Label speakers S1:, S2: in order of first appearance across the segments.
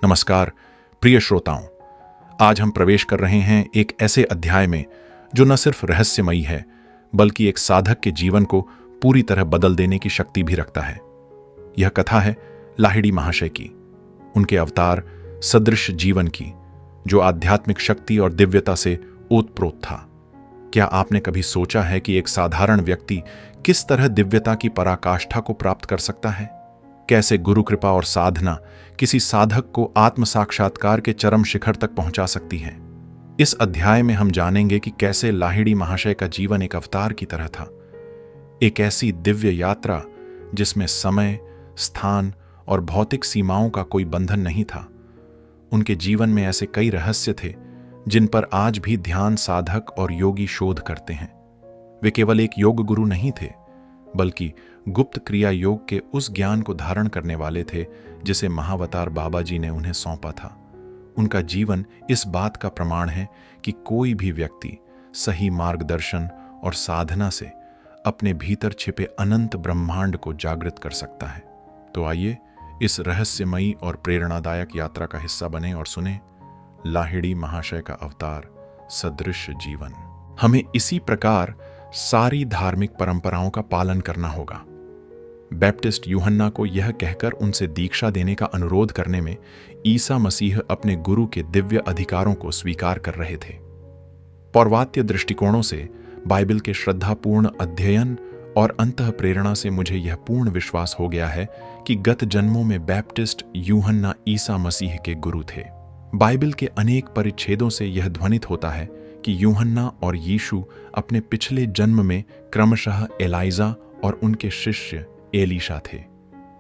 S1: नमस्कार प्रिय श्रोताओं, आज हम प्रवेश कर रहे हैं एक ऐसे अध्याय में जो न सिर्फ रहस्यमयी है बल्कि एक साधक के जीवन को पूरी तरह बदल देने की शक्ति भी रखता है। यह कथा है लाहिड़ी महाशय की, उनके अवतार सदृश जीवन की, जो आध्यात्मिक शक्ति और दिव्यता से ओतप्रोत था। क्या आपने कभी सोचा है कि एक साधारण व्यक्ति किस तरह दिव्यता की पराकाष्ठा को प्राप्त कर सकता है? कैसे गुरु कृपा और साधना किसी साधक को आत्म साक्षात्कार के चरम शिखर तक पहुंचा सकती है। इस अध्याय में हम जानेंगे कि कैसे लाहिड़ी महाशय का जीवन एक अवतार की तरह था, एक ऐसी दिव्य यात्रा जिसमें समय, स्थान और भौतिक सीमाओं का कोई बंधन नहीं था। उनके जीवन में ऐसे कई रहस्य थे जिन पर आज भी ध्यान साधक और योगी शोध करते हैं। वे केवल एक योग गुरु नहीं थे, बल्कि गुप्त क्रिया योग के उस ज्ञान को धारण करने वाले थे जिसे महावतार बाबा जी ने उन्हें सौंपा था। उनका जीवन इस बात का प्रमाण है कि कोई भी व्यक्ति सही मार्गदर्शन और साधना से अपने भीतर छिपे अनंत ब्रह्मांड को जागृत कर सकता है। तो आइए इस रहस्यमयी और प्रेरणादायक यात्रा का हिस्सा बने और सुने लाहिड़ी महाशय का अवतार सदृश जीवन। हमें इसी प्रकार सारी धार्मिक परंपराओं का पालन करना होगा। बैप्टिस्ट यूहन्ना को यह कहकर उनसे दीक्षा देने का अनुरोध करने में ईसा मसीह अपने गुरु के दिव्य अधिकारों को स्वीकार कर रहे थे। पौर्वात्य दृष्टिकोणों से बाइबल के श्रद्धापूर्ण अध्ययन और अंतः प्रेरणा से मुझे यह पूर्ण विश्वास हो गया है कि गत जन्मों में बैप्टिस्ट यूहन्ना ईसा मसीह के गुरु थे। बाइबल के अनेक परिच्छेदों से यह ध्वनित होता है कि यूहन्ना और यीशु अपने पिछले जन्म में क्रमशः एलाइजा और उनके शिष्य एलीशा थे।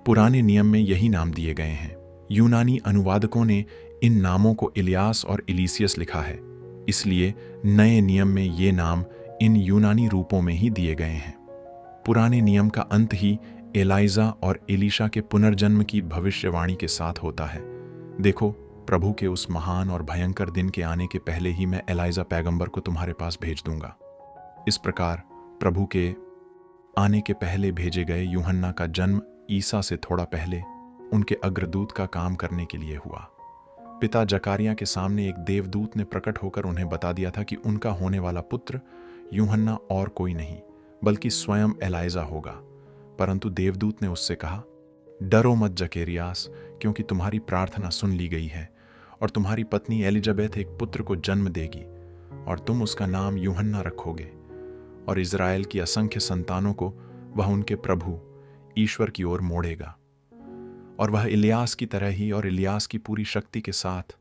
S1: पुराने नियम में यही नाम दिए गए हैं। यूनानी अनुवादकों ने इन नामों को इलियास और इलीसियस लिखा है, इसलिए नए नियम में ये नाम इन यूनानी रूपों में ही दिए गए हैं। पुराने नियम का अंत ही एलाइजा और एलीशा के पुनर्जन्म की भविष्यवाणी के साथ होता है। देखो, प्रभु के उस महान और भयंकर दिन के आने के पहले ही मैं एलाइजा पैगंबर को तुम्हारे पास भेज दूंगा। इस प्रकार प्रभु के आने के पहले भेजे गए यूहन्ना का जन्म ईसा से थोड़ा पहले उनके अग्रदूत का काम करने के लिए हुआ। पिता जकारिया के सामने एक देवदूत ने प्रकट होकर उन्हें बता दिया था कि उनका होने वाला पुत्र यूहन्ना और कोई नहीं बल्कि स्वयं एलाइजा होगा। परंतु देवदूत ने उससे कहा, डरो मत जकेरियास, क्योंकि तुम्हारी प्रार्थना सुन ली गई है और तुम्हारी पत्नी एलिजाबेथ एक पुत्र को जन्म देगी और तुम उसका नाम यूहन्ना रखोगे। और इज़राइल की असंख्य संतानों को वह उनके प्रभु ईश्वर की ओर मोड़ेगा। और वह इलियास की तरह ही और इलियास की पूरी शक्ति के साथ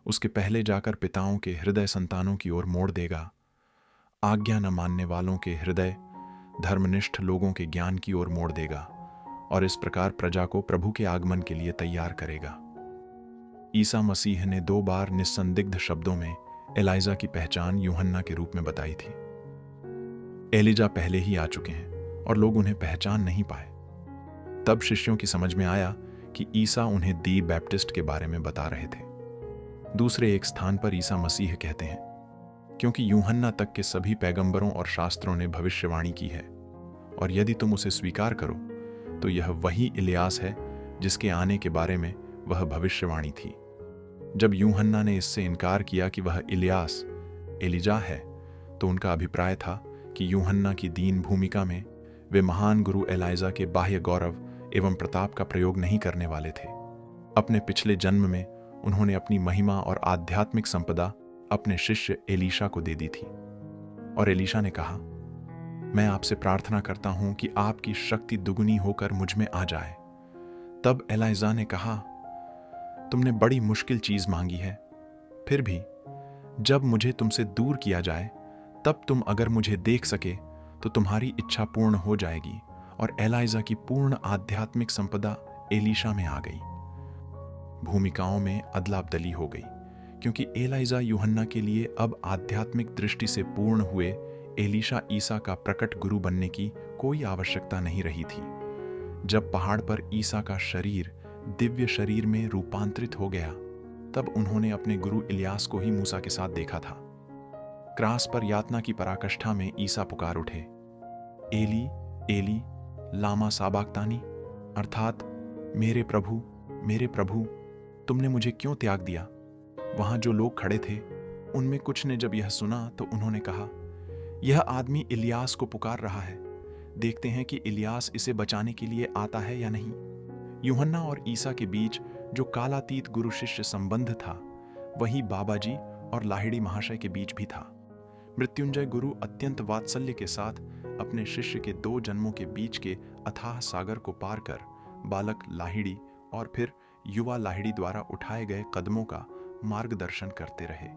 S1: उसके पहले जाकर पिताओं के हृदय संतानों की ओर मोड़ देगा। आज्ञा न मानने वालों के हृदय धर्मनिष्ठ लोगों के ज्ञान की ओर मोड़ देगा और इस प्रकार प्रजा को प्रभु के आगमन के लिए तैयार करेगा। ईसा मसीह ने 2 बार निस्संदिग्ध शब्दों में एलाइजा की पहचान यूहन्ना के रूप में बताई थी। एलिजा पहले ही आ चुके हैं और लोग उन्हें पहचान नहीं पाए। तब शिष्यों की समझ में आया कि ईसा उन्हें दी बैप्टिस्ट के बारे में बता रहे थे। दूसरे एक स्थान पर ईसा मसीह कहते हैं, क्योंकि यूहन्ना तक के सभी पैगंबरों और शास्त्रों ने भविष्यवाणी की है, और यदि तुम उसे स्वीकार करो तो यह वही इलियास है जिसके आने के बारे में वह भविष्यवाणी थी। जब यूहन्ना ने इससे इनकार किया कि वह इलियास एलिजा है, तो उनका अभिप्राय था कि यूहन्ना की दीन भूमिका में वे महान गुरु एलाइजा के बाह्य गौरव एवं प्रताप का प्रयोग नहीं करने वाले थे। अपने पिछले जन्म में उन्होंने अपनी महिमा और आध्यात्मिक संपदा अपने शिष्य एलीशा को दे दी थी। और एलीशा ने कहा, मैं आपसे प्रार्थना करता हूं कि आपकी शक्ति दुगुनी होकर मुझ में आ जाए। तब एलाइजा ने कहा, तुमने बड़ी मुश्किल चीज मांगी है, फिर भी जब मुझे तुमसे दूर किया जाए तब तुम अगर मुझे देख सके तो तुम्हारी इच्छा पूर्ण हो जाएगी। और एलाइजा की पूर्ण आध्यात्मिक संपदा एलीशा में आ गई। भूमिकाओं में अदला-बदली हो गई, क्योंकि एलाइजा यूहन्ना के लिए अब आध्यात्मिक दृष्टि से पूर्ण हुए एलीशा ईसा का प्रकट गुरु बनने की कोई आवश्यकता नहीं रही थी। जब पहाड़ पर ईसा का शरीर दिव्य शरीर में रूपांतरित हो गया, तब उन्होंने अपने गुरु इलियास को ही मूसा के साथ देखा था। क्रास पर यातना की पराकाष्ठा में ईसा पुकार उठे, एली एली लामा साबाक्तानी, अर्थात मेरे प्रभु तुमने मुझे क्यों त्याग दिया? वहां जो लोग खड़े थे उनमें कुछ ने जब यह सुना तो उन्होंने कहा, यह आदमी इलियास को पुकार रहा है। देखते हैं कि इलियास इसे बचाने के लिए आता है या नहीं। यूहन्ना और ईसा के बीच जो कालातीत गुरु शिष्य संबंध था, वही बाबा जी और लाहिड़ी महाशय के बीच भी था। मृत्युंजय गुरु अत्यंत वात्सल्य के साथ अपने शिष्य के 2 जन्मों के बीच के अथाह सागर को पार कर बालक लाहिड़ी और फिर युवा लाहिड़ी द्वारा उठाए गए कदमों का मार्गदर्शन करते रहे।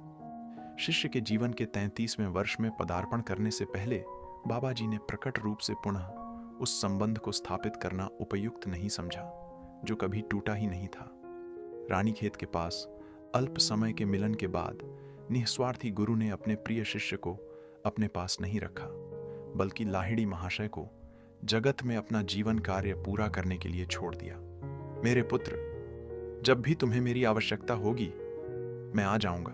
S1: शिष्य के जीवन के 33वें वर्ष में पदार्पण करने से पहले बाबा जी ने प्रकट रूप से पुनः उस संबंध को स्थापित करना उपयुक्त नहीं समझा जो कभी टूटा ही नहीं था। रानीखेत के पास अल्प समय के मिलन के बाद निस्वार्थी गुरु ने अपने प्रिय शिष्य को अपने पास नहीं रखा, बल्कि लाहिड़ी महाशय को जगत में अपना जीवन कार्य पूरा करने के लिए छोड़ दिया। मेरे पुत्र, जब भी तुम्हें मेरी आवश्यकता होगी मैं आ जाऊंगा।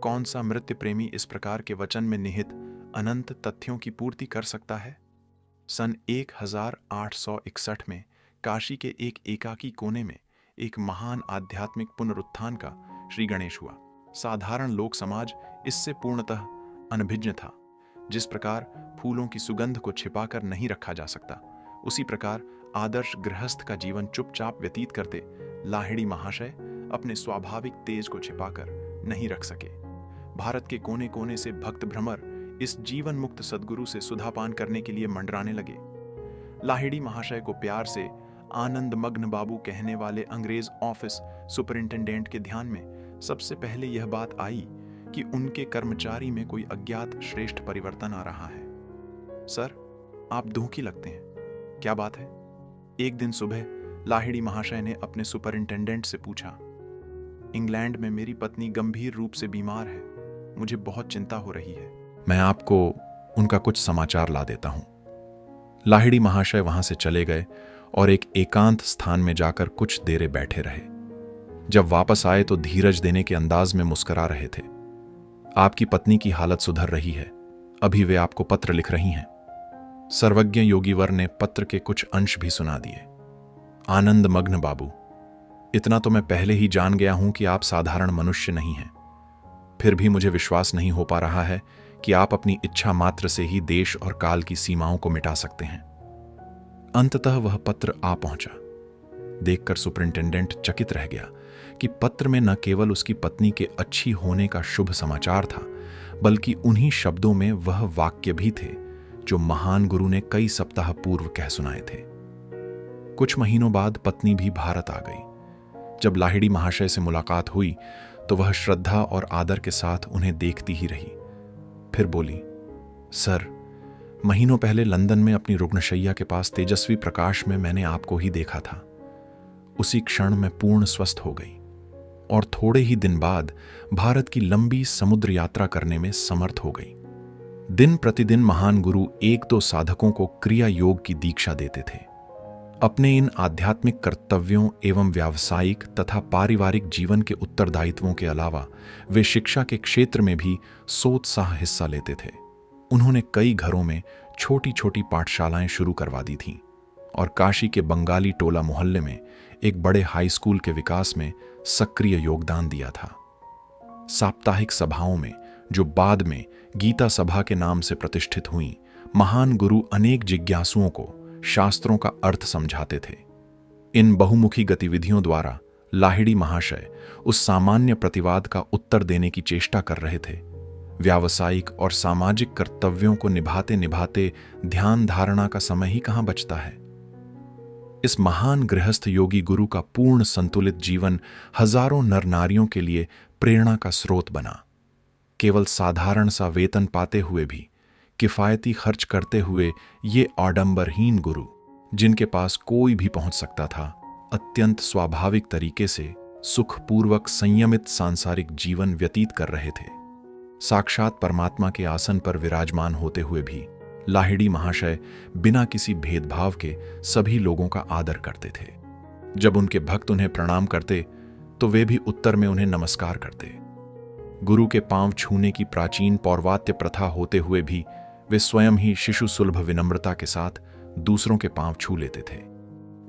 S1: कौन सा मृत्यु प्रेमी इस प्रकार के वचन में निहित अनंत तथ्यों की पूर्ति कर सकता है? सन 1861 में काशी के एक एकाकी कोने में एक महान आध्यात्मिक पुनरुत्थान का श्री गणेश हुआ। साधारण लोक समाज इससे पूर्णतः अनभिज्ञ था। जिस प्रकार फूलों की सुगंध को छिपाकर नहीं रखा जा सकता, उसी प्रकार आदर्श गृहस्थ का जीवन चुपचाप व्यतीत करते लाहिड़ी महाशय अपने स्वाभाविक तेज को छिपाकर नहीं रख सके। भारत के कोने कोने से भक्त भ्रमर इस जीवन मुक्त सद्गुरु से सुधापान करने के लिए मंडराने लगे। लाहिड़ी महाशय को प्यार से आनंद मग्न बाबू कहने वाले अंग्रेज ऑफिस सुपरिंटेंडेंट के ध्यान में सबसे पहले यह बात आई कि उनके कर्मचारी में कोई अज्ञात श्रेष्ठ परिवर्तन आ रहा है। सर, आप दुखी लगते हैं, क्या बात है? एक दिन सुबह लाहिड़ी महाशय ने अपने सुपरिंटेंडेंट से पूछा, इंग्लैंड में मेरी पत्नी गंभीर रूप से बीमार है, मुझे बहुत चिंता हो रही है। मैं आपको उनका कुछ समाचार ला देता हूं। लाहिड़ी महाशय वहां से चले गए और एक एकांत स्थान में जाकर कुछ देर बैठे रहे। जब वापस आए तो धीरज देने के अंदाज में मुस्कुरा रहे थे। आपकी पत्नी की हालत सुधर रही है, अभी वे आपको पत्र लिख रही हैं। सर्वज्ञ योगीवर ने पत्र के कुछ अंश भी सुना दिए। आनंद मग्न बाबू, इतना तो मैं पहले ही जान गया हूं कि आप साधारण मनुष्य नहीं हैं। फिर भी मुझे विश्वास नहीं हो पा रहा है कि आप अपनी इच्छा मात्र से ही देश और काल की सीमाओं को मिटा सकते हैं। अंततः वह पत्र आ पहुंचा। देखकर सुपरिंटेंडेंट चकित रह गया कि पत्र में न केवल उसकी पत्नी के अच्छी होने का शुभ समाचार था, बल्कि उन्हीं शब्दों में वह वाक्य भी थे जो महान गुरु ने कई सप्ताह पूर्व कह सुनाए थे। कुछ महीनों बाद पत्नी भी भारत आ गई। जब लाहिड़ी महाशय से मुलाकात हुई तो वह श्रद्धा और आदर के साथ उन्हें देखती ही रही। फिर बोली, सर, महीनों पहले लंदन में अपनी रुग्णशैया के पास तेजस्वी प्रकाश में मैंने आपको ही देखा था। उसी क्षण मैं पूर्ण स्वस्थ हो गई और थोड़े ही दिन बाद भारत की लंबी समुद्र यात्रा करने में समर्थ हो गई। दिन प्रतिदिन महान गुरु 1-2 साधकों को क्रिया योग की दीक्षा देते थे। अपने इन आध्यात्मिक कर्तव्यों एवं व्यावसायिक तथा पारिवारिक जीवन के उत्तरदायित्वों के अलावा वे शिक्षा के क्षेत्र में भी सोत्साह हिस्सा लेते थे। उन्होंने कई घरों में छोटी छोटी पाठशालाएं शुरू करवा दी थीं और काशी के बंगाली टोला मोहल्ले में एक बड़े हाई स्कूल के विकास में सक्रिय योगदान दिया था। साप्ताहिक सभाओं में, जो बाद में गीता सभा के नाम से प्रतिष्ठित हुई, महान गुरु अनेक जिज्ञासुओं को शास्त्रों का अर्थ समझाते थे। इन बहुमुखी गतिविधियों द्वारा लाहिड़ी महाशय उस सामान्य प्रतिवाद का उत्तर देने की चेष्टा कर रहे थे। व्यावसायिक और सामाजिक कर्तव्यों को निभाते निभाते ध्यान धारणा का समय ही कहां बचता है। इस महान गृहस्थ योगी गुरु का पूर्ण संतुलित जीवन हजारों नर नारियों के लिए प्रेरणा का स्रोत बना। केवल साधारण सा वेतन पाते हुए भी किफायती खर्च करते हुए ये आडंबरहीन गुरु, जिनके पास कोई भी पहुंच सकता था, अत्यंत स्वाभाविक तरीके से सुखपूर्वक संयमित सांसारिक जीवन व्यतीत कर रहे थे। साक्षात परमात्मा के आसन पर विराजमान होते हुए भी लाहिड़ी महाशय बिना किसी भेदभाव के सभी लोगों का आदर करते थे। जब उनके भक्त उन्हें प्रणाम करते तो वे भी उत्तर में उन्हें नमस्कार करते। गुरु के पांव छूने की प्राचीन पौर्वात्य प्रथा होते हुए भी वे स्वयं ही शिशु सुलभ विनम्रता के साथ दूसरों के पांव छू लेते थे,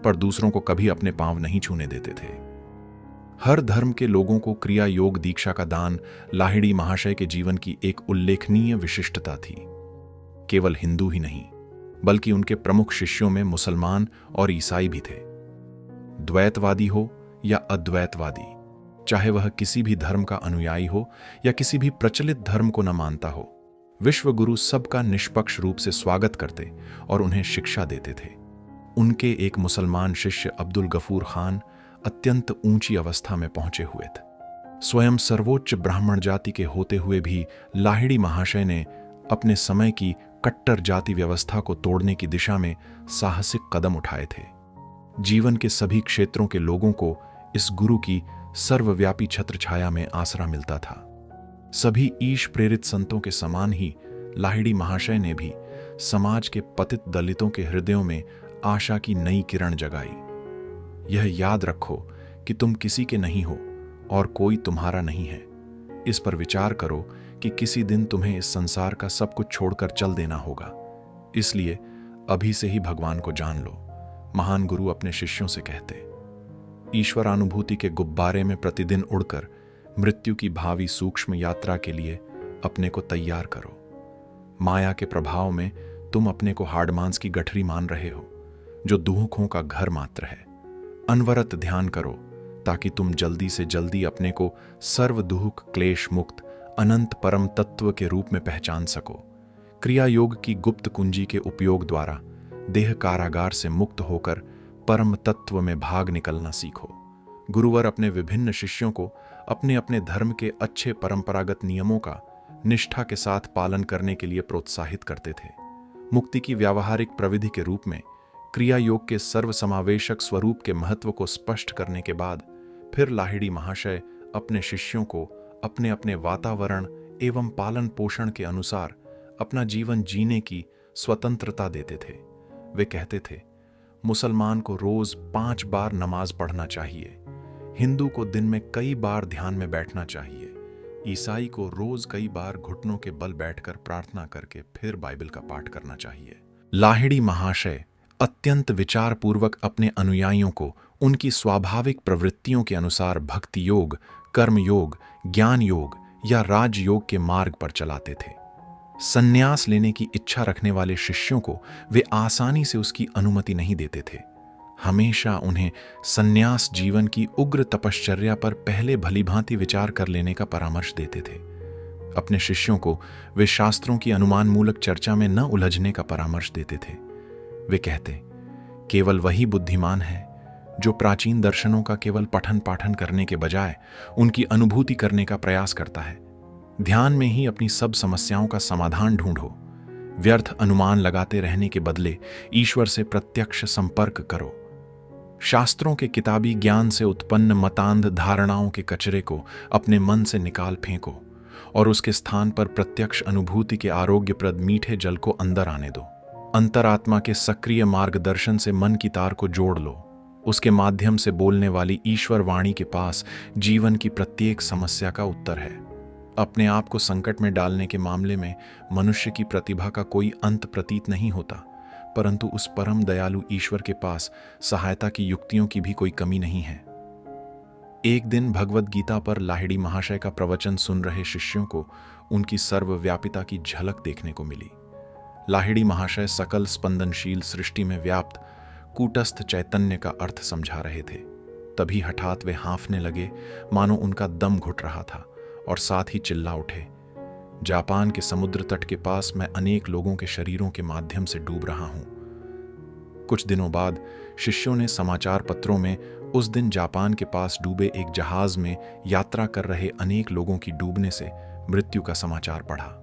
S1: पर दूसरों को कभी अपने पांव नहीं छूने देते थे। हर धर्म के लोगों को क्रिया योग दीक्षा का दान लाहिड़ी महाशय के जीवन की एक उल्लेखनीय विशिष्टता थी। केवल हिंदू ही नहीं, बल्कि उनके प्रमुख शिष्यों में मुसलमान और ईसाई भी थे। द्वैतवादी हो या अद्वैतवादी, चाहे वह किसी भी धर्म का अनुयायी हो या किसी भी प्रचलित धर्म को न मानता हो, विश्व गुरु सबका निष्पक्ष रूप से स्वागत करते और उन्हें शिक्षा देते थे। उनके एक मुसलमान शिष्य अब्दुल गफूर खान अत्यंत ऊंची अवस्था में पहुंचे हुए थे। स्वयं सर्वोच्च ब्राह्मण जाति के होते हुए भी लाहिड़ी महाशय ने अपने समय की कट्टर जाति व्यवस्था को तोड़ने की दिशा में साहसिक कदम उठाए थे। जीवन के सभी क्षेत्रों के लोगों को इस गुरु की सर्वव्यापी छत्रछाया में आसरा मिलता था। सभी ईश प्रेरित संतों के समान ही लाहिड़ी महाशय ने भी समाज के पतित दलितों के हृदयों में आशा की नई किरण जगाई। यह याद रखो कि तुम किसी के नहीं हो और कोई तुम्हारा नहीं है। इस पर विचार करो कि किसी दिन तुम्हें इस संसार का सब कुछ छोड़कर चल देना होगा, इसलिए अभी से ही भगवान को जान लो, महान गुरु अपने शिष्यों से कहते। ईश्वरानुभूति के गुब्बारे में प्रतिदिन उड़कर मृत्यु की भावी सूक्ष्म यात्रा के लिए अपने को तैयार करो। माया के प्रभाव में तुम अपने को हाड़मांस की गठरी मान रहे हो, जो दुहुकों का घर मात्र है। अनवरत ध्यान करो ताकि तुम जल्दी से जल्दी अपने को सर्व दुहुक क्लेश मुक्त अनंत परम तत्व के रूप में पहचान सको। क्रिया योग की गुप्त कुंजी के उपयोग द्वारा देह कारागार से मुक्त होकर परम तत्व में भाग निकलना सीखो। गुरुवर अपने विभिन्न शिष्यों को अपने अपने धर्म के अच्छे परंपरागत नियमों का निष्ठा के साथ पालन करने के लिए प्रोत्साहित करते थे। मुक्ति की व्यावहारिक प्रविधि के रूप में क्रिया योग के सर्वसमावेशक स्वरूप के महत्व को स्पष्ट करने के बाद फिर लाहिड़ी महाशय अपने शिष्यों को अपने अपने वातावरण एवं पालन पोषण के अनुसार अपना जीवन जीने की स्वतंत्रता देते थे। वे कहते थे, मुसलमान को रोज 5 बार नमाज पढ़ना चाहिए, हिंदू को दिन में कई बार ध्यान में बैठना चाहिए, ईसाई को रोज कई बार घुटनों के बल बैठकर प्रार्थना करके फिर बाइबल का पाठ करना चाहिए। लाहिड़ी महाशय अत्यंत विचारपूर्वक अपने अनुयायियों को उनकी स्वाभाविक प्रवृत्तियों के अनुसार भक्ति योग, कर्म योग, ज्ञान योग या राजयोग के मार्ग पर चलाते थे। संन्यास लेने की इच्छा रखने वाले शिष्यों को वे आसानी से उसकी अनुमति नहीं देते थे। हमेशा उन्हें संन्यास जीवन की उग्र तपश्चर्या पर पहले भलीभांति विचार कर लेने का परामर्श देते थे। अपने शिष्यों को वे शास्त्रों की अनुमान मूलक चर्चा में न उलझने का परामर्श देते थे। वे कहते, केवल वही बुद्धिमान है जो प्राचीन दर्शनों का केवल पठन पाठन करने के बजाय उनकी अनुभूति करने का प्रयास करता है। ध्यान में ही अपनी सब समस्याओं का समाधान ढूंढो। व्यर्थ अनुमान लगाते रहने के बदले ईश्वर से प्रत्यक्ष संपर्क करो। शास्त्रों के किताबी ज्ञान से उत्पन्न मतांध धारणाओं के कचरे को अपने मन से निकाल फेंको और उसके स्थान पर प्रत्यक्ष अनुभूति के आरोग्यप्रद मीठे जल को अंदर आने दो। अंतरात्मा के सक्रिय मार्गदर्शन से मन की तार को जोड़ लो। उसके माध्यम से बोलने वाली ईश्वर वाणी के पास जीवन की प्रत्येक समस्या का उत्तर है। अपने आप को संकट में डालने के मामले में मनुष्य की प्रतिभा का कोई अंत प्रतीत नहीं होता, परंतु उस परम दयालु ईश्वर के पास सहायता की युक्तियों की भी कोई कमी नहीं है। एक दिन भगवद गीता पर लाहिड़ी महाशय का प्रवचन सुन रहे शिष्यों को उनकी सर्वव्यापिता की झलक देखने को मिली। लाहिड़ी महाशय सकल स्पंदनशील सृष्टि में व्याप्त कूटस्थ चैतन्य का अर्थ समझा रहे थे। तभी हठात वे हाँफने लगे, मानो उनका दम घुट रहा था, और साथ ही चिल्ला उठे, जापान के समुद्र तट के पास मैं अनेक लोगों के शरीरों के माध्यम से डूब रहा हूं। कुछ दिनों बाद शिष्यों ने समाचार पत्रों में उस दिन जापान के पास डूबे एक जहाज में यात्रा कर रहे अनेक लोगों की डूबने से मृत्यु का समाचार पढ़ा।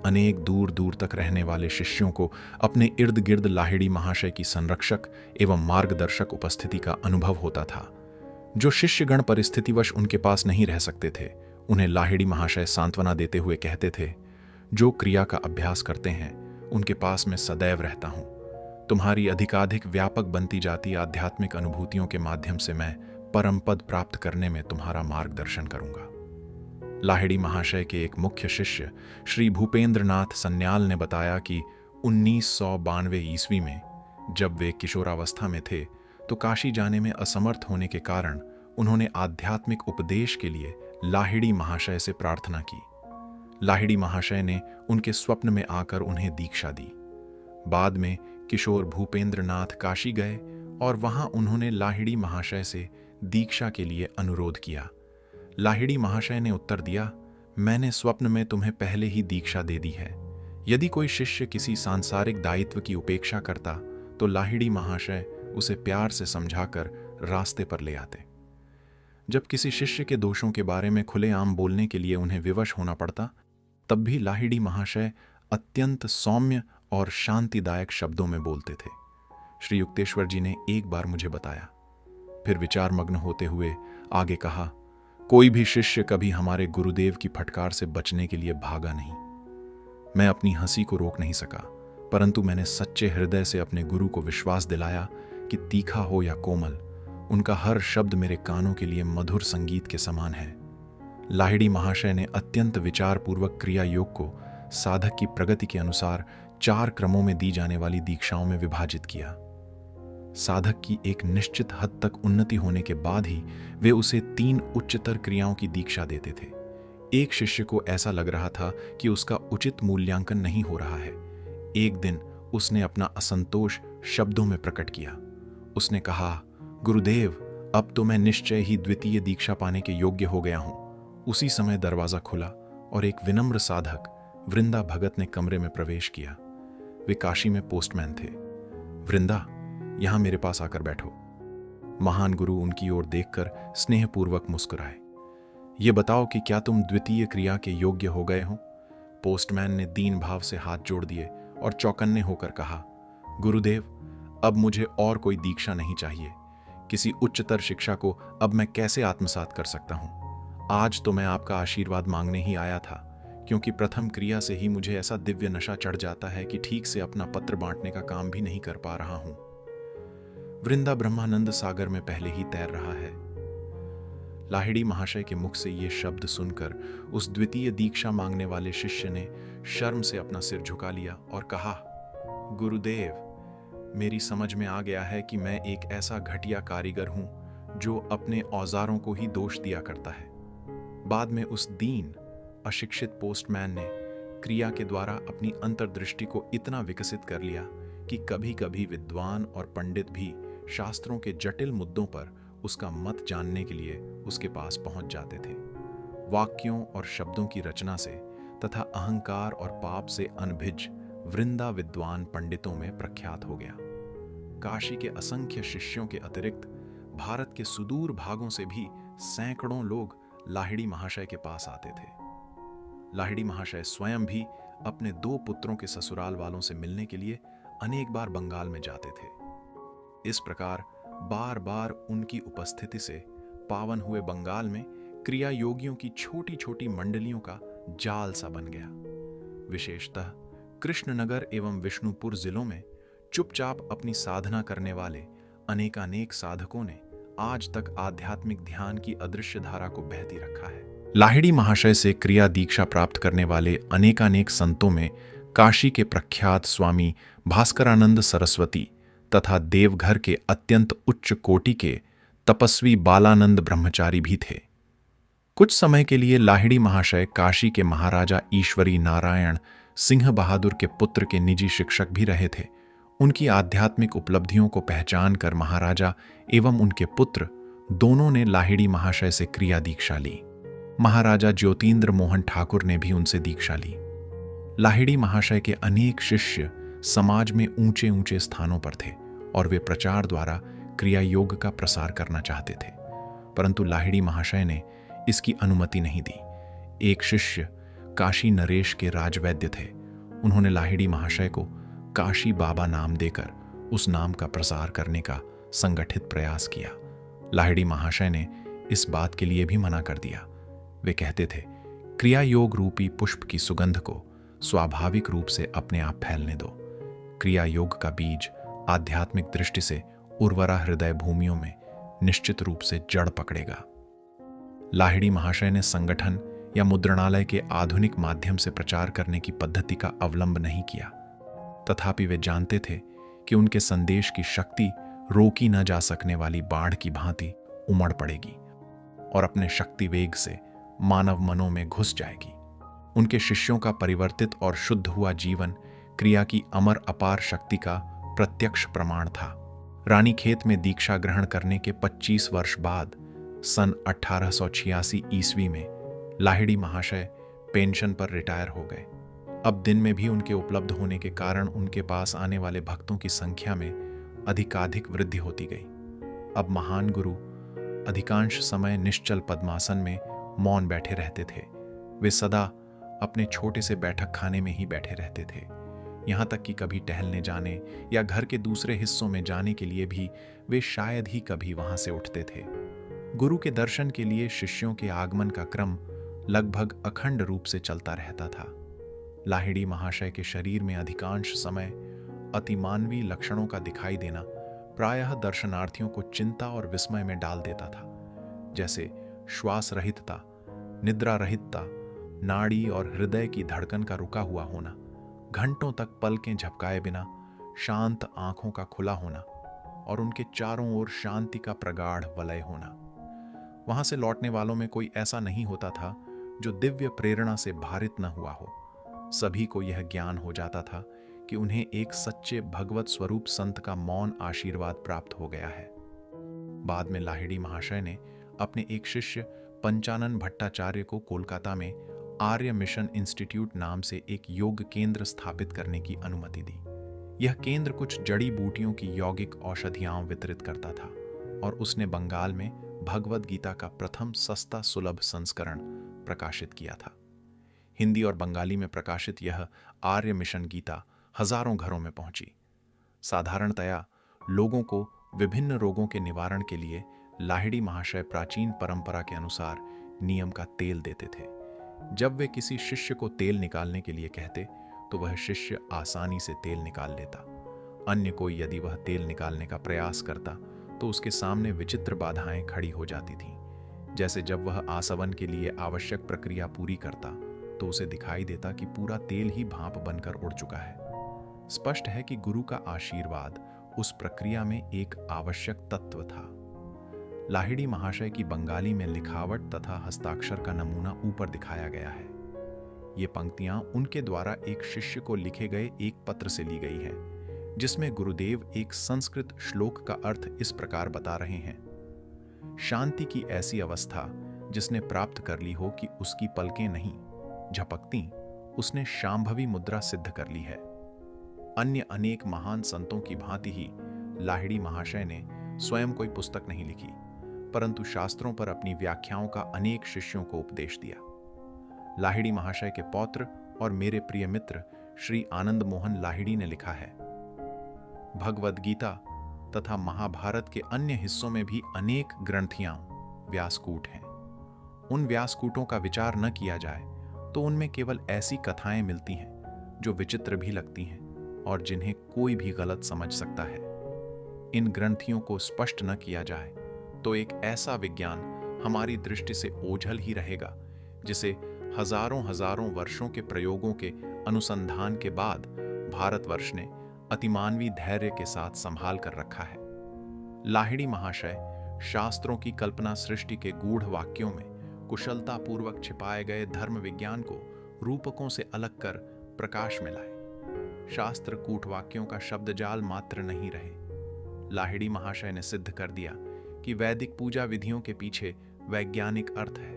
S1: अनेक दूर दूर तक रहने वाले शिष्यों को अपने इर्द गिर्द लाहिड़ी महाशय की संरक्षक एवं मार्गदर्शक उपस्थिति का अनुभव होता था। जो शिष्यगण परिस्थितिवश उनके पास नहीं रह सकते थे, उन्हें लाहिड़ी महाशय सांत्वना देते हुए कहते थे, जो क्रिया का अभ्यास करते हैं उनके पास मैं सदैव रहता हूं। तुम्हारी अधिकाधिक व्यापक बनती जाती आध्यात्मिक अनुभूतियों के माध्यम से मैं परम पद प्राप्त करने में तुम्हारा मार्गदर्शन करूंगा। लाहिड़ी महाशय के एक मुख्य शिष्य श्री भूपेंद्रनाथ सन्याल ने बताया कि 1992 ईस्वी में जब वे किशोरावस्था में थे तो काशी जाने में असमर्थ होने के कारण उन्होंने आध्यात्मिक उपदेश के लिए लाहिड़ी महाशय से प्रार्थना की। लाहिड़ी महाशय ने उनके स्वप्न में आकर उन्हें दीक्षा दी। बाद में किशोर भूपेंद्र नाथ काशी गए और वहां उन्होंने लाहिड़ी महाशय से दीक्षा के लिए अनुरोध किया। लाहिड़ी महाशय ने उत्तर दिया, मैंने स्वप्न में तुम्हें पहले ही दीक्षा दे दी है। यदि कोई शिष्य किसी सांसारिक दायित्व की उपेक्षा करता तो लाहिड़ी महाशय उसे प्यार से समझाकर रास्ते पर ले आते। जब किसी शिष्य के दोषों के बारे में खुलेआम बोलने के लिए उन्हें विवश होना पड़ता, तब भी लाहिड़ी महाशय अत्यंत सौम्य और शांतिदायक शब्दों में बोलते थे। श्री युक्तेश्वर जी ने एक बार मुझे बताया, फिर विचारमग्न होते हुए आगे कहा, कोई भी शिष्य कभी हमारे गुरुदेव की फटकार से बचने के लिए भागा नहीं। मैं अपनी हंसी को रोक नहीं सका, परंतु मैंने सच्चे हृदय से अपने गुरु को विश्वास दिलाया कि तीखा हो या कोमल, उनका हर शब्द मेरे कानों के लिए मधुर संगीत के समान है। लाहिड़ी महाशय ने अत्यंत विचारपूर्वक क्रिया योग को साधक की प्रगति के अनुसार 4 क्रमों में दी जाने वाली दीक्षाओं में विभाजित किया। साधक की एक निश्चित हद तक उन्नति होने के बाद ही वे उसे 3 उच्चतर क्रियाओं की दीक्षा देते थे। एक शिष्य को ऐसा लग रहा था कि उसका उचित मूल्यांकन नहीं हो रहा है। एक दिन उसने अपना असंतोष शब्दों में प्रकट किया। उसने कहा, गुरुदेव, अब तो मैं निश्चय ही द्वितीय दीक्षा पाने के योग्य हो गया हूं। उसी समय दरवाजा खुला और एक विनम्र साधक वृंदा भगत ने कमरे में प्रवेश किया। वे काशी में पोस्टमैन थे। वृंदा, यहां मेरे पास आकर बैठो। महान गुरु उनकी ओर देखकर स्नेहपूर्वक मुस्कुराए। ये बताओ कि क्या तुम द्वितीय क्रिया के योग्य हो गए हो? पोस्टमैन ने दीन भाव से हाथ जोड़ दिए और चौकन्ने होकर कहा, गुरुदेव, अब मुझे और कोई दीक्षा नहीं चाहिए। किसी उच्चतर शिक्षा को अब मैं कैसे आत्मसात कर सकता हूं? आज तो मैं आपका आशीर्वाद मांगने ही आया था, क्योंकि प्रथम क्रिया से ही मुझे ऐसा दिव्य नशा चढ़ जाता है कि ठीक से अपना पत्र बांटने का काम भी नहीं कर पा रहा हूं। वृंदा ब्रह्मानंद सागर में पहले ही तैर रहा है। लाहिड़ी महाशय के मुख से ये शब्द सुनकर उस द्वितीय दीक्षा मांगने वाले शिष्य ने शर्म से अपना सिर झुका लिया और कहा, गुरुदेव, मेरी समझ में आ गया है कि मैं एक ऐसा घटिया कारीगर हूं जो अपने औजारों को ही दोष दिया करता है। बाद में उस दीन अशिक्षित पोस्टमैन ने क्रिया के द्वारा अपनी अंतर्दृष्टि को इतना विकसित कर लिया कि कभी-कभी विद्वान और पंडित भी शास्त्रों के जटिल मुद्दों पर उसका मत जानने के लिए उसके पास पहुंच जाते थे। वाक्यों और शब्दों की रचना से तथा अहंकार और पाप से अनभिज वृंदा विद्वान पंडितों में प्रख्यात हो गया। काशी के असंख्य शिष्यों के अतिरिक्त भारत के सुदूर भागों से भी सैकड़ों लोग लाहिड़ी महाशय के पास आते थे। लाहिड़ी महाशय स्वयं भी अपने 2 पुत्रों के ससुराल वालों से मिलने के लिए अनेक बार बंगाल में जाते थे। इस प्रकार बार बार उनकी उपस्थिति से पावन हुए बंगाल में क्रिया योगियों की छोटी छोटी मंडलियों का जाल सा बन गया। विशेषतः कृष्णनगर एवं विष्णुपुर जिलों में चुपचाप अपनी साधना करने वाले अनेकानेक साधकों ने आज तक आध्यात्मिक ध्यान की अदृश्य धारा को बहती रखा है। लाहिड़ी महाशय से क्रिया दीक्षा प्राप्त करने वाले अनेकानेक संतों में काशी के प्रख्यात स्वामी भास्करानंद सरस्वती तथा देवघर के अत्यंत उच्च कोटि के तपस्वी बालानंद ब्रह्मचारी भी थे। कुछ समय के लिए लाहिड़ी महाशय काशी के महाराजा ईश्वरी नारायण सिंह बहादुर के पुत्र के निजी शिक्षक भी रहे थे। उनकी आध्यात्मिक उपलब्धियों को पहचान कर महाराजा एवं उनके पुत्र दोनों ने लाहिड़ी महाशय से क्रिया दीक्षा ली। महाराजा ज्योतिन्द्र मोहन ठाकुर ने भी उनसे दीक्षा ली। लाहिड़ी महाशय के अनेक शिष्य समाज में ऊंचे ऊंचे स्थानों पर थे और वे प्रचार द्वारा क्रिया योग का प्रसार करना चाहते थे, परंतु लाहिड़ी महाशय ने इसकी अनुमति नहीं दी। एक शिष्य काशी नरेश के राजवैद्य थे। उन्होंने लाहिड़ी महाशय को काशी बाबा नाम देकर उस नाम का प्रसार करने का संगठित प्रयास किया। लाहिड़ी महाशय ने इस बात के लिए भी मना कर दिया। वे कहते थे, क्रिया योग रूपी पुष्प की सुगंध को स्वाभाविक रूप से अपने आप फैलने दो। क्रिया योग का बीज आध्यात्मिक दृष्टि से उर्वरा हृदय भूमियों में निश्चित रूप से जड़ पकड़ेगा। लाहिड़ी महाशय ने संगठन या मुद्रणालय के आधुनिक माध्यम से प्रचार करने की पद्धति का अवलंब नहीं किया, तथापि वे जानते थे कि उनके संदेश की शक्ति रोकी न जा सकने वाली बाढ़ की भांति उमड़ पड़ेगी और अपने शक्ति वेग से मानव मनों में घुस जाएगी। उनके शिष्यों का परिवर्तित और शुद्ध हुआ जीवन क्रिया की अमर अपार शक्ति का प्रत्यक्ष प्रमाण था। रानीखेत में दीक्षा ग्रहण करने के 25 वर्ष बाद सन 1886 ईस्वी में लाहिड़ी महाशय पेंशन पर रिटायर हो गए। अब दिन में भी उनके उपलब्ध होने के कारण उनके पास आने वाले भक्तों की संख्या में अधिकाधिक वृद्धि होती गई। अब महान गुरु अधिकांश समय निश्चल पद्मासन में मौन बैठे रहते थे। वे सदा अपने छोटे से बैठक खाने में ही बैठे रहते थे। यहाँ तक कि कभी टहलने जाने या घर के दूसरे हिस्सों में जाने के लिए भी वे शायद ही कभी वहां से उठते थे। गुरु के दर्शन के लिए शिष्यों के आगमन का क्रम लगभग अखंड रूप से चलता रहता था। लाहिड़ी महाशय के शरीर में अधिकांश समय अतिमानवीय लक्षणों का दिखाई देना प्रायः दर्शनार्थियों को चिंता और विस्मय में डाल देता था, जैसे श्वास रहितता, निद्रा रहितता, नाड़ी और हृदय की धड़कन का रुका हुआ होना, घंटों तक पलकें झपकाए बिना शांत आंखों का खुला होना और उनके चारों ओर शांति का प्रगाढ़ वलय होना। वहां से लौटने वालों में कोई ऐसा नहीं होता था जो दिव्य प्रेरणा से भारित न हुआ हो। सभी को यह ज्ञान हो जाता था कि उन्हें एक सच्चे भगवत स्वरूप संत का मौन आशीर्वाद प्राप्त हो गया है। बाद में लाहिड़ी महाशय ने अपने एक शिष्य पंचानन भट्टाचार्य को कोलकाता में आर्य मिशन इंस्टीट्यूट नाम से एक योग केंद्र स्थापित करने की अनुमति दी। यह केंद्र कुछ जड़ी बूटियों की यौगिक औषधियां वितरित करता था और उसने बंगाल में भगवद गीता का प्रथम सस्ता सुलभ संस्करण प्रकाशित किया था। हिंदी और बंगाली में प्रकाशित यह आर्य मिशन गीता हजारों घरों में पहुंची। साधारणतया लोगों को विभिन्न रोगों के निवारण के लिए लाहिड़ी महाशय प्राचीन परंपरा के अनुसार नियम का तेल देते थे। जब वे किसी शिष्य को तेल निकालने के लिए कहते तो वह शिष्य आसानी से तेल निकाल लेता। अन्य कोई यदि वह तेल निकालने का प्रयास करता तो उसके सामने विचित्र बाधाएं खड़ी हो जाती थीं। जैसे जब वह आसवन के लिए आवश्यक प्रक्रिया पूरी करता तो उसे दिखाई देता कि पूरा तेल ही भाप बनकर उड़ चुका है। स्पष्ट है कि गुरु का आशीर्वाद उस प्रक्रिया में एक आवश्यक तत्व था। लाहिड़ी महाशय की बंगाली में लिखावट तथा हस्ताक्षर का नमूना ऊपर दिखाया गया है। ये पंक्तियां उनके द्वारा एक शिष्य को लिखे गए एक पत्र से ली गई है, जिसमें गुरुदेव एक संस्कृत श्लोक का अर्थ इस प्रकार बता रहे हैं। शांति की ऐसी अवस्था जिसने प्राप्त कर ली हो कि उसकी पलकें नहीं झपकती, उसने शांभवी मुद्रा सिद्ध कर ली है। अन्य अनेक महान संतों की भांति ही लाहिड़ी महाशय ने स्वयं कोई पुस्तक नहीं लिखी, परंतु शास्त्रों पर अपनी व्याख्याओं का अनेक शिष्यों को उपदेश दिया। लाहिड़ी महाशय के पौत्र और मेरे प्रिय मित्र श्री आनंद मोहन लाहिड़ी ने लिखा है, भगवद गीता तथा महाभारत के अन्य हिस्सों में भी अनेक ग्रंथियां व्यासकूट हैं। उन व्यासकूटों का विचार न किया जाए तो उनमें केवल ऐसी कथाएं मिलती हैं जो विचित्र भी लगती हैं और जिन्हें कोई भी गलत समझ सकता है। इन ग्रंथियों को स्पष्ट न किया जाए तो एक ऐसा विज्ञान हमारी दृष्टि से ओझल ही रहेगा जिसे हजारों हजारों वर्षों के प्रयोगों के अनुसंधान के बाद भारतवर्ष ने अतिमानवी धैर्य के साथ संभाल कर रखा है। लाहिड़ी महाशय शास्त्रों की कल्पना सृष्टि के गूढ़ वाक्यों में कुशलता पूर्वक छिपाए गए धर्म विज्ञान को रूपकों से अलग कर प्रकाश में लाए। शास्त्र कूटवाक्यों का शब्दजाल मात्र नहीं रहे। लाहिड़ी महाशय ने सिद्ध कर दिया कि वैदिक पूजा विधियों के पीछे वैज्ञानिक अर्थ है।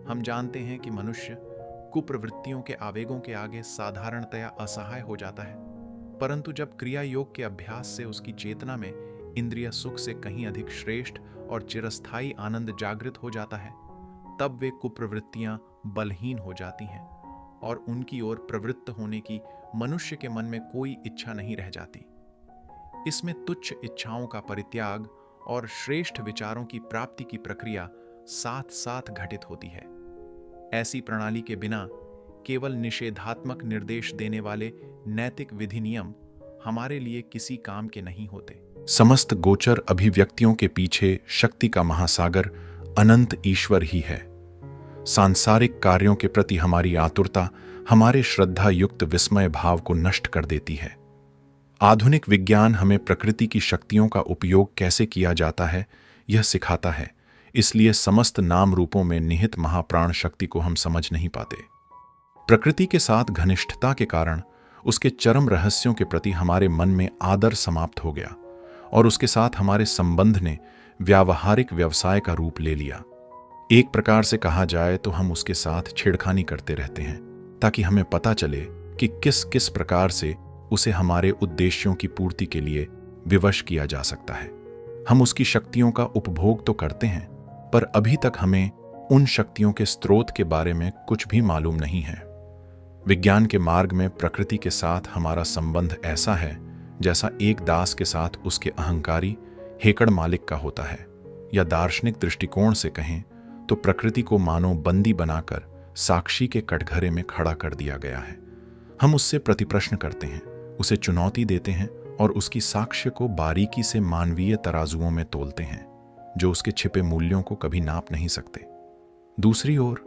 S1: हम जानते हैं कि मनुष्य कुप्रवृत्तियों के आवेगों के आगे साधारणतया असहाय हो जाता है, परंतु जब क्रिया योग के अभ्यास से उसकी चेतना में इंद्रिय सुख से कहीं अधिक श्रेष्ठ और चिरस्थायी आनंद जागृत हो जाता है, तब वे कुप्रवृत्तियां बलहीन हो जाती हैं और उनकी ओर प्रवृत्त होने की मनुष्य के मन में कोई इच्छा नहीं रह जाती। इसमें तुच्छ इच्छाओं का परित्याग और श्रेष्ठ विचारों की प्राप्ति की प्रक्रिया साथ साथ घटित होती है। ऐसी प्रणाली के बिना केवल निषेधात्मक निर्देश देने वाले नैतिक विधि नियम हमारे लिए किसी काम के नहीं होते। समस्त गोचर अभिव्यक्तियों के पीछे शक्ति का महासागर अनंत ईश्वर ही है। सांसारिक कार्यों के प्रति हमारी आतुरता हमारे श्रद्धा युक्त विस्मय भाव को नष्ट कर देती है। आधुनिक विज्ञान हमें प्रकृति की शक्तियों का उपयोग कैसे किया जाता है यह सिखाता है। इसलिए समस्त नाम रूपों में निहित महाप्राण शक्ति को हम समझ नहीं पाते। प्रकृति के साथ घनिष्ठता के कारण उसके चरम रहस्यों के प्रति हमारे मन में आदर समाप्त हो गया और उसके साथ हमारे संबंध ने व्यावहारिक व्यवसाय का रूप ले लिया। एक प्रकार से कहा जाए तो हम उसके साथ छेड़खानी करते रहते हैं ताकि हमें पता चले कि किस किस प्रकार से उसे हमारे उद्देश्यों की पूर्ति के लिए विवश किया जा सकता है। हम उसकी शक्तियों का उपभोग तो करते हैं, पर अभी तक हमें उन शक्तियों के स्रोत के बारे में कुछ भी मालूम नहीं है। विज्ञान के मार्ग में प्रकृति के साथ हमारा संबंध ऐसा है जैसा एक दास के साथ उसके अहंकारी हेकड़ मालिक का होता है, या दार्शनिक दृष्टिकोण से कहें तो प्रकृति को मानो बंदी बनाकर साक्षी के कटघरे में खड़ा कर दिया गया है। हम उससे प्रतिप्रश्न करते हैं, उसे चुनौती देते हैं और उसकी साक्ष्य को बारीकी से मानवीय तराजुओं में तोलते हैं, जो उसके छिपे मूल्यों को कभी नाप नहीं सकते। दूसरी ओर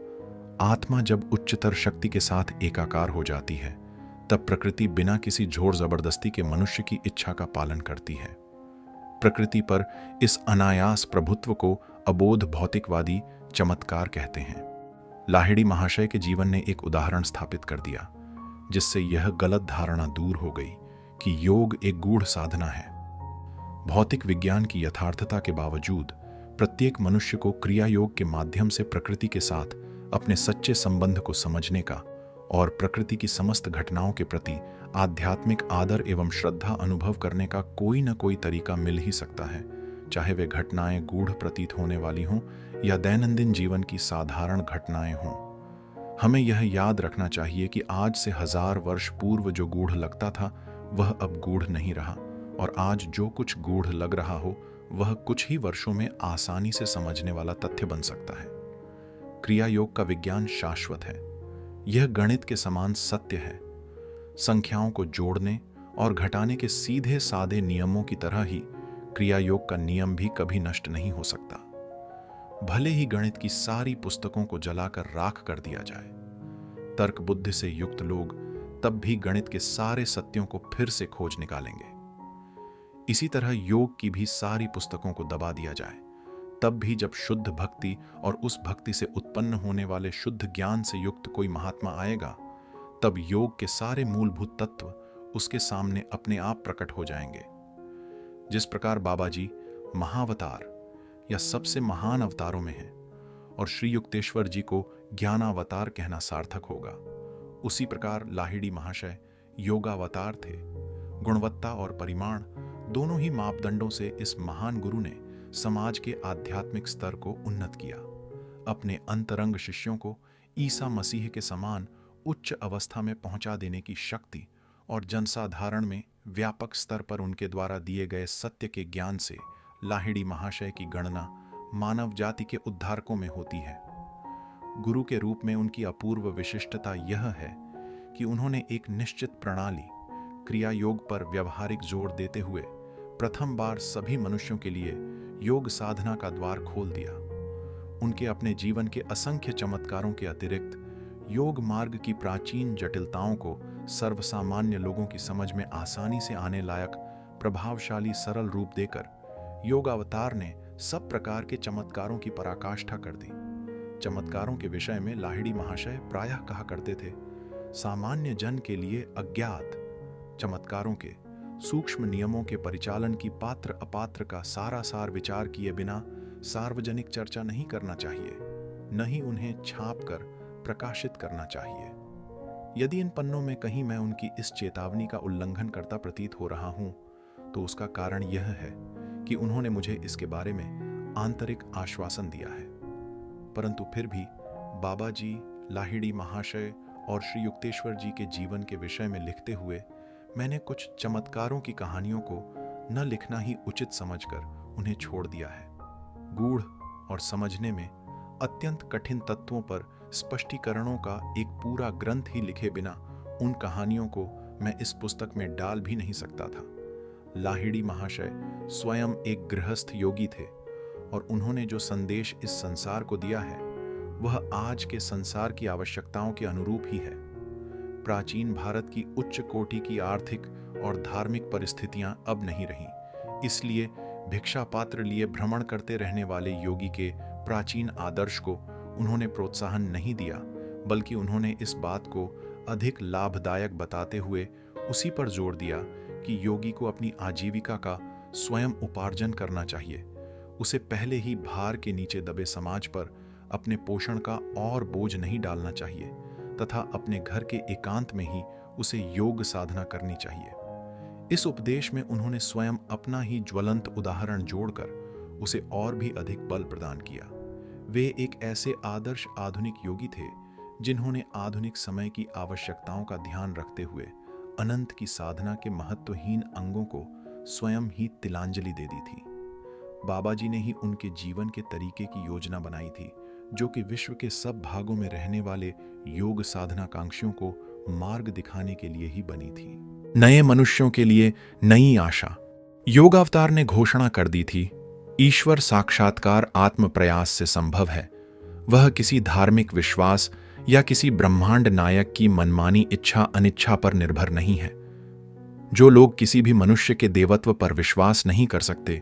S1: आत्मा जब उच्चतर शक्ति के साथ एकाकार हो जाती है, तब प्रकृति बिना किसी जोर जबरदस्ती के मनुष्य की इच्छा का पालन करती है। प्रकृति पर इस अनायास प्रभुत्व को अबोध भौतिकवादी चमत्कार कहते हैं। लाहिड़ी महाशय के जीवन ने एक उदाहरण स्थापित कर दिया, जिससे यह गलत धारणा दूर हो गई कि योग एक गूढ़ साधना है। भौतिक विज्ञान की यथार्थता के बावजूद प्रत्येक मनुष्य को क्रिया योग के माध्यम से प्रकृति के साथ अपने सच्चे संबंध को समझने का और प्रकृति की समस्त घटनाओं के प्रति आध्यात्मिक आदर एवं श्रद्धा अनुभव करने का कोई न कोई तरीका मिल ही सकता है, चाहे वे घटनाएं गूढ़ प्रतीत होने वाली हों या दैनंदिन जीवन की साधारण घटनाएं हों। हमें यह याद रखना चाहिए कि आज से 1000 वर्ष पूर्व जो गूढ़ लगता था वह अब गूढ़ नहीं रहा, और आज जो कुछ गूढ़ लग रहा हो वह कुछ ही वर्षों में आसानी से समझने वाला तथ्य बन सकता है। क्रिया योग का विज्ञान शाश्वत है। यह गणित के समान सत्य है। संख्याओं को जोड़ने और घटाने के सीधे सादे नियमों की तरह ही क्रिया योग का नियम भी कभी नष्ट नहीं हो सकता। भले ही गणित की सारी पुस्तकों को जलाकर राख कर दिया जाए, तर्क बुद्धि से युक्त लोग तब भी गणित के सारे सत्यों को फिर से खोज निकालेंगे। इसी तरह योग की भी सारी पुस्तकों को दबा दिया जाए, तब भी जब शुद्ध भक्ति और उस भक्ति से उत्पन्न होने वाले शुद्ध ज्ञान से युक्त कोई महात्मा आएगा, तब योग के सारे मूलभूत तत्व उसके सामने अपने आप प्रकट हो जाएंगे। जिस प्रकार बाबा जी महावतार या सबसे महान अवतारों में हैं और श्री युक्तेश्वर जी को ज्ञानावतार कहना सार्थक होगा, उसी प्रकार लाहिड़ी महाशय योगावतार थे। गुणवत्ता और परिमाण दोनों ही मापदंडों से इस महान गुरु ने समाज के आध्यात्मिक स्तर को उन्नत किया। अपने अंतरंग शिष्यों को ईसा मसीह के समान उच्च अवस्था में पहुंचा देने की शक्ति और जनसाधारण में व्यापक स्तर पर उनके द्वारा दिए गए सत्य के ज्ञान से लाहिड़ी महाशय की गणना मानव जाति के उद्धारकों में होती है। गुरु के रूप में उनकी अपूर्व विशिष्टता यह है कि उन्होंने एक निश्चित प्रणाली क्रिया योग पर व्यवहारिक जोर देते हुए प्रथम बार सभी मनुष्यों के लिए योग साधना का द्वार खोल दिया। उनके अपने जीवन के असंख्य चमत्कारों के अतिरिक्त योग मार्ग की प्राचीन जटिलताओं को सर्वसामान्य लोगों की समझ में आसानी से आने लायक प्रभावशाली सरल रूप देकर योगावतार ने सब प्रकार के चमत्कारों की पराकाष्ठा कर दी। चमत्कारों के विषय में लाहिड़ी महाशय प्रायः कहा करते थे, सामान्य जन के लिए अज्ञात चमत्कारों के सूक्ष्म नियमों के परिचालन की पात्र अपात्र का सारा सार विचार किए बिना सार्वजनिक चर्चा नहीं करना चाहिए, न ही उन्हें छाप कर प्रकाशित करना चाहिए। यदि इन पन्नों में कहीं मैं उनकी इस चेतावनी का उल्लंघन करता प्रतीत हो रहा हूं, तो उसका कारण यह है कि उन्होंने मुझे इसके बारे में आंतरिक आश्वासन दिया है। परंतु फिर भी बाबा जी, लाहिड़ी महाशय और श्री युक्तेश्वर जी के जीवन के विषय में लिखते हुए मैंने कुछ चमत्कारों की कहानियों को न लिखना ही उचित समझकर उन्हें छोड़ दिया है। गूढ़ और समझने में अत्यंत कठिन तत्वों पर स्पष्टीकरणों का एक पूरा ग्रंथ ही लिखे बिना उन कहानियों को मैं इस पुस्तक में डाल भी नहीं सकता था। लाहिड़ी महाशय स्वयं एक गृहस्थ योगी थे और उन्होंने जो संदेश इस संसार को दिया है वह आज के संसार की आवश्यकताओं के अनुरूप ही है। प्राचीन भारत की उच्च कोटि की आर्थिक और धार्मिक परिस्थितियां अब नहीं रहीं, इसलिए भिक्षा पात्र लिए भ्रमण करते रहने वाले योगी के प्राचीन आदर्श को उन्होंने प्रोत्साहन नहीं दिया, बल्कि उन्होंने इस बात को अधिक लाभदायक बताते हुए उसी पर जोर दिया कि योगी को अपनी आजीविका का स्वयं उपार्जन करना चाहिए। उसे पहले ही भार के नीचे दबे समाज पर अपने पोषण का और बोझ नहीं डालना चाहिए तथा अपने घर के एकांत में ही उसे योग साधना करनी चाहिए। इस उपदेश में उन्होंने स्वयं अपना ही ज्वलंत उदाहरण जोड़कर उसे और भी अधिक बल प्रदान किया। वे एक ऐसे आदर्श आधुनिक योगी थे जिन्होंने आधुनिक समय की आवश्यकताओं का ध्यान रखते हुए अनंत की साधना के महत्वहीन अंगों को स्वयं ही तिलांजलि दे दी थी। बाबा जी ने ही उनके जीवन के तरीके की योजना बनाई थी, जो कि विश्व के सब भागों में रहने वाले योग साधनाकांक्षियों को मार्ग दिखाने के लिए ही बनी थी। नए मनुष्यों के लिए नई आशा। योगावतार ने घोषणा कर दी थी, ईश्वर साक्षात्कार आत्म प्रयास से संभव है। वह किसी धार्मिक विश्वास या किसी ब्रह्मांड नायक की मनमानी इच्छा अनिच्छा पर निर्भर नहीं है। जो लोग किसी भी मनुष्य के देवत्व पर विश्वास नहीं कर सकते,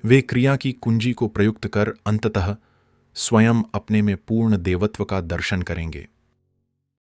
S1: वे क्रिया की कुंजी को प्रयुक्त कर अंततः स्वयं अपने में पूर्ण देवत्व का दर्शन करेंगे।